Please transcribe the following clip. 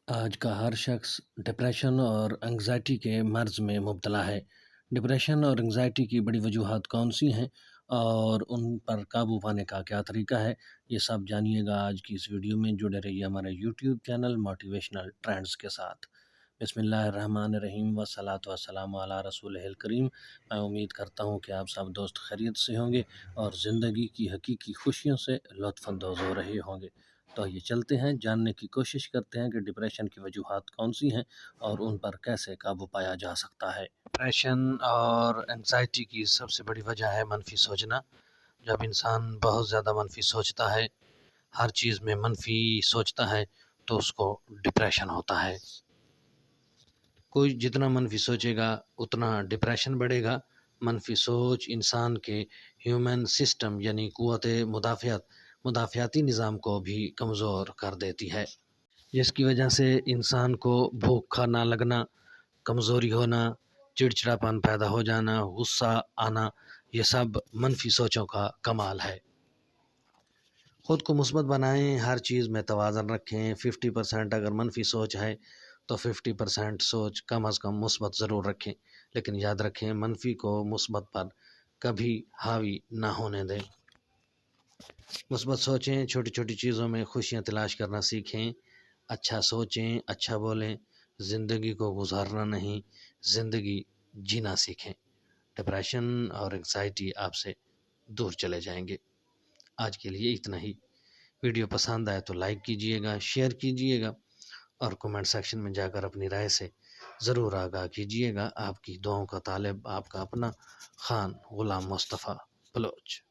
आज का हर शख्स डिप्रेशन और एंग्ज़ायटी के मर्ज़ में मुब्तला है। डिप्रेशन और एंग्ज़ायटी की बड़ी वजूहात कौन-सी हैं और उन पर काबू पाने का क्या तरीका है? ये सब जानिएगा आज की इस वीडियो में। जुड़े रहिए हमारे यूट्यूब चैनल मोटिवेशनल ट्रेंड्स के साथ। बिस्मिल्लाहिर्रहमानिर्रहीम वस्सलातु वस्सलामु अला रसूलिहिल करीम। मैं उम्मीद करता हूँ कि आप सब दोस्त खैरियत से होंगे और ज़िंदगी की हकीकी खुशियों से लुत्फ़अंदोज़ हो रहे होंगे। तो ये चलते हैं, जानने की कोशिश करते हैं कि डिप्रेशन की वजूहात कौन-सी हैं और उन पर कैसे काबू पाया जा सकता है। डिप्रेशन और एंग्ज़ायटी की सबसे बड़ी वजह है मनफ़ी सोचना। जब इंसान बहुत ज़्यादा मनफ़ी सोचता है, हर चीज़ में मनफ़ी सोचता है, तो उसको डिप्रेशन होता है। कोई जितना मनफ़ी सोचेगा, उतना डिप्रेशन बढ़ेगा। मनफ़ी सोच इंसान के ह्यूमन सिस्टम यानी मुदाफ़ियाती निज़ाम को भी कमज़ोर कर देती है, जिसकी वजह से इंसान को भूख ना लगना, कमज़ोरी होना, चिड़चिड़ापन पैदा हो जाना, गुस्सा आना, ये सब मनफ़ी सोचों का कमाल है। ख़ुद को मुस्बत बनाएं, हर चीज़ में तवाज़न रखें। 50% अगर मनफ़ी सोच है तो 50% सोच कम अज़ कम मुस्बत ज़रूर रखें, लेकिन याद रखें मनफ़ी को मुस्बत पर कभी हावी ना होने दें। मुस्बत सोचें, छोटी छोटी चीज़ों में खुशियाँ तलाश करना सीखें। अच्छा सोचें, अच्छा बोलें, ज़िंदगी को गुजारना नहीं, ज़िंदगी जीना सीखें। डिप्रेशन और एंग्ज़ायटी आपसे दूर चले जाएंगे। आज के लिए इतना ही। वीडियो पसंद आए तो लाइक कीजिएगा, शेयर कीजिएगा और कमेंट सेक्शन में जाकर अपनी राय से ज़रूर आगाह कीजिएगा। आपकी दुआओं का तालिब आपका अपना खान गुलाम मुस्तफ़ा बलोच।